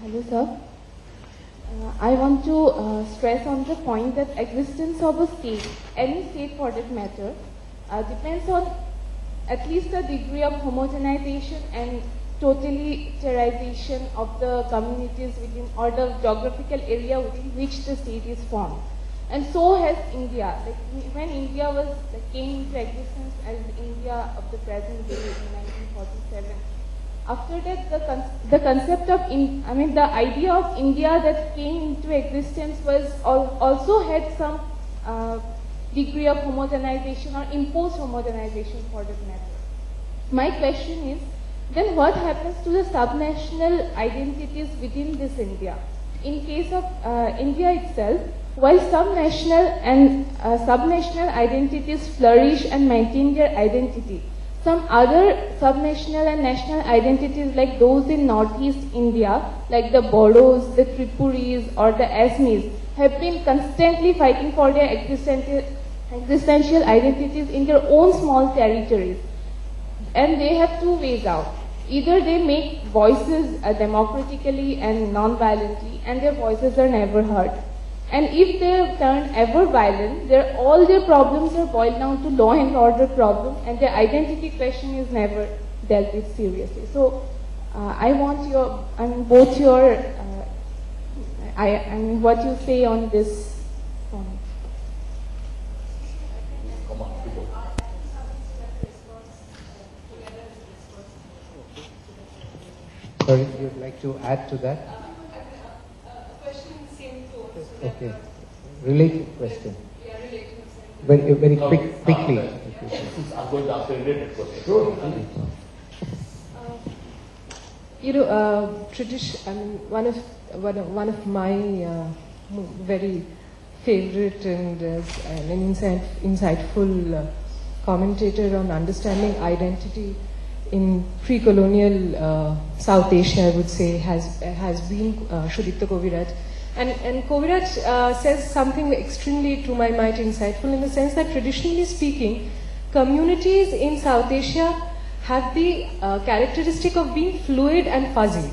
Hello, sir. I want to stress on the point that existence of a state, any state for that matter, depends on at least a degree of homogenization and totalitarianization of the communities within or the geographical area within which the state is formed. And so has India. Like when India came into existence as India of the present day in 1947. After that, the concept of, the idea of India that came into existence was also had some degree of homogenization or imposed homogenization for that matter. My question is, then what happens to the subnational identities within this India? In case of India itself, while subnational and subnational identities flourish and maintain their identity, some other subnational and national identities like those in northeast India, like the Bodos, the Tripuris or the Asmis, have been constantly fighting for their existential identities in their own small territories. And they have two ways out. Either they make voices democratically and non-violently, and their voices are never heard. And if they turn ever violent, all their problems are boiled down to law and order problem, and their identity question is never dealt with seriously. So, I want what you say on this point. Come on, people. Sorry, you'd like to add to that? Okay. Related question. Yeah, related. Very quickly. I'm going to ask a related question. One of my very favorite and an insightful commentator on understanding identity in pre-colonial South Asia, I would say, has been Sudipta Koviraj. And Koviraj says something extremely, to my mind, insightful in the sense that traditionally speaking, communities in South Asia have the characteristic of being fluid and fuzzy.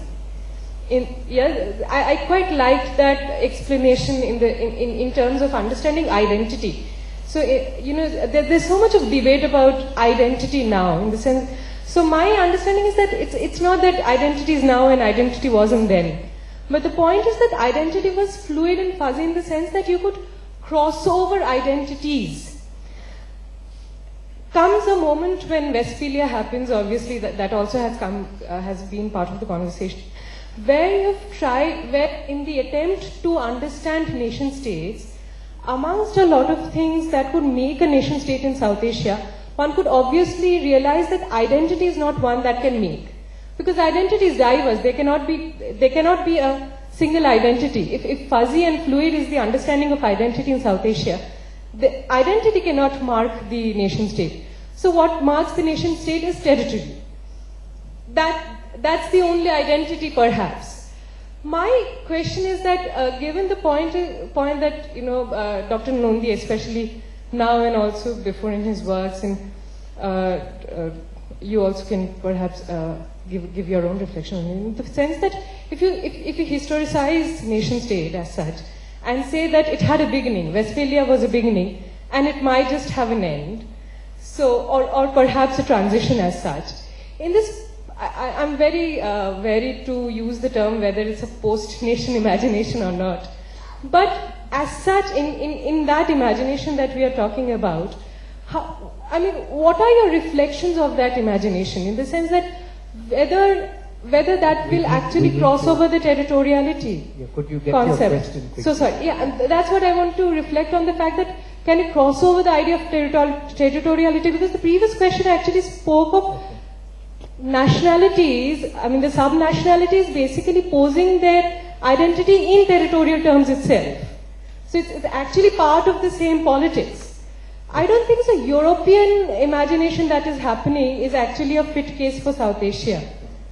I quite liked that explanation in terms of understanding identity. So, there's so much of debate about identity now in the sense. So my understanding is that it's not that identity is now and identity wasn't then. But the point is that identity was fluid and fuzzy in the sense that you could cross over identities. Comes a moment when Westphalia happens, obviously that also has been part of the conversation, where in the attempt to understand nation states, amongst a lot of things that could make a nation state in South Asia, one could obviously realize that identity is not one that can make. Because identity is diverse, they cannot be a single identity. If fuzzy and fluid is the understanding of identity in South Asia, the identity cannot mark the nation state. So what marks the nation state is territory. That's the only identity perhaps. My question is that given the point that Dr. Nandy, especially now and also before in his works, and you also can perhaps give your own reflection on it, in the sense that if you historicize nation state as such and say that it had a beginning, Westphalia was a beginning, and it might just have an end, so or perhaps a transition as such. In this, I'm very to use the term whether it's a post-nation imagination or not, but as such, in that imagination that we are talking about, what are your reflections of that imagination, in the sense that whether that will actually cross over the territoriality could you get concept. Your question quickly? So sorry, and that's what I want to reflect on, the fact that can it cross over the idea of territoriality, because the previous question actually spoke of nationalities, the sub-nationalities basically posing their identity in territorial terms itself. So it's actually part of the same politics. I don't think it's a European imagination that is happening is actually a fit case for South Asia.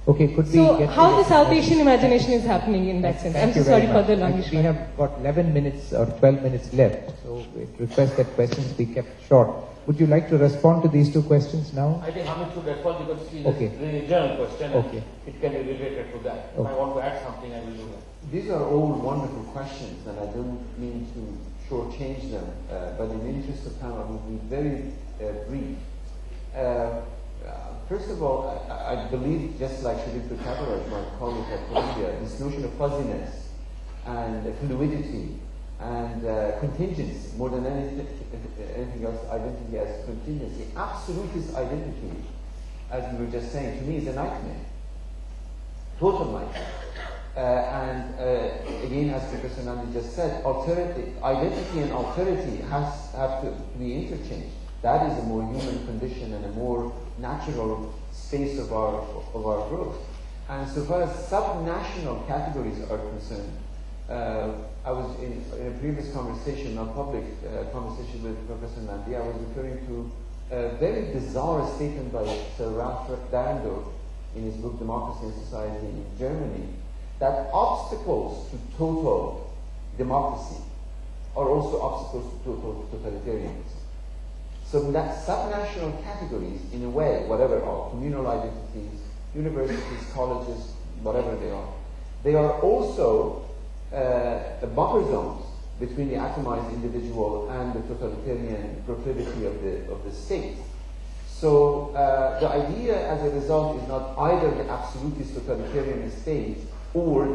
Okay, could we So get how the South Asian imagination is happening in that sense? I'm so sorry for the language. We have got 11 minutes or 12 minutes left, so we request that questions be kept short. would you like to respond to these two questions now? I think Hamid should respond because it's Okay. a general question and Okay. it can be related to that. If Okay. I want to add something, I will do that. These are all wonderful questions, and I don't mean to shortchange them, but in the interest of time, I will be very brief. First of all, I believe, just like Shadid Kabaraj, my colleague at Columbia, this notion of fuzziness and fluidity and contingency, more than anything else, identity as contingency. Absolutist identity, as we were just saying, to me is a nightmare. Total nightmare. Again, as Professor Nandy just said, identity and alterity have to be interchanged. That is a more human condition and a more natural space of our growth. And so far as subnational categories are concerned, I was in a previous conversation, a public conversation with Professor Nandy, I was referring to a very bizarre statement by Sir Ralph Dahrendorf in his book Democracy and Society in Germany, that obstacles to total democracy are also obstacles to total totalitarianism. So that subnational categories, in a way, whatever are, communal identities, universities, colleges, whatever they are also buffer zones between the atomized individual and the totalitarian proclivity of the state. So the idea as a result is not either the absolutist totalitarian state or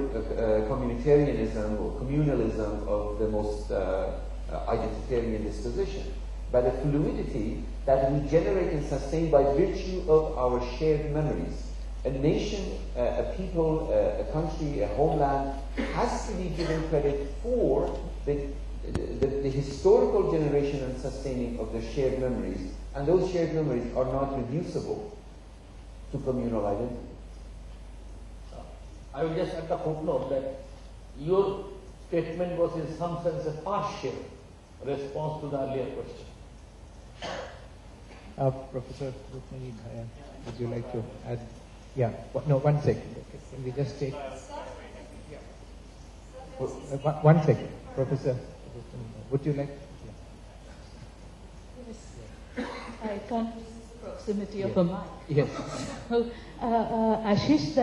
communitarianism or communalism of the most identitarian disposition, but a fluidity that we generate and sustain by virtue of our shared memories. A nation, a people, a country, a homeland has to be given credit for the historical generation and sustaining of the shared memories, and those shared memories are not reducible to communal identity. I will just add the footnote that your statement was in some sense a partial response to the earlier question. Professor Rukmini, would you like to add? Yeah, no, 1 second. Can we just take... One second. Professor, would you like... Yes. I can't resist the proximity of a mic. Yes. So, Ashis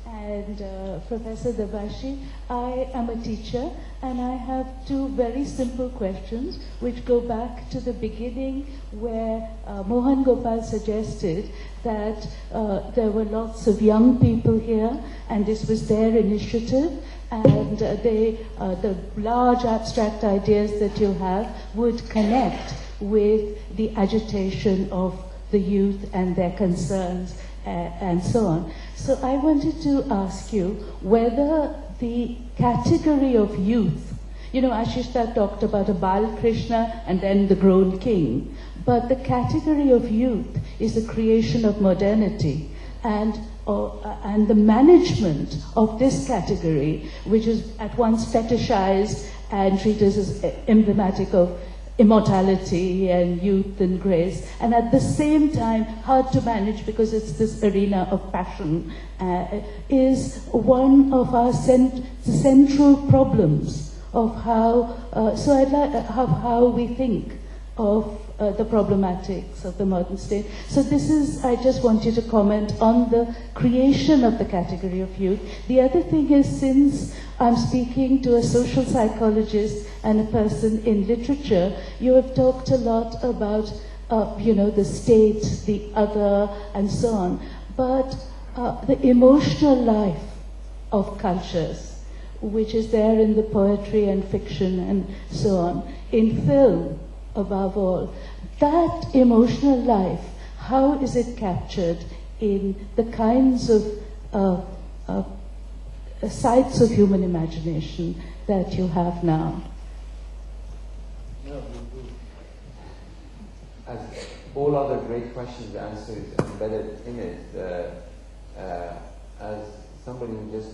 and Professor Dabashi, I am a teacher and I have two very simple questions which go back to the beginning where Mohan Gopal suggested that there were lots of young people here and this was their initiative, and the large abstract ideas that you have would connect with the agitation of the youth and their concerns and so on. So I wanted to ask you whether the category of youth, you know, Ashishta talked about a Bal Krishna and then the grown king, but the category of youth is the creation of modernity, and the management of this category, which is at once fetishized and treated as emblematic of immortality and youth and grace, and at the same time hard to manage because it's this arena of passion, is one of our central problems of how, how we think of the problematics of the modern state. So this is, I just want you to comment on the creation of the category of youth. The other thing is, since I'm speaking to a social psychologist and a person in literature, you have talked a lot about, the state, the other, and so on. But the emotional life of cultures, which is there in the poetry and fiction and so on, in film above all, that emotional life, how is it captured in the kinds of sites of human imagination that you have now? As all other great questions, the answer is embedded in it. As somebody who just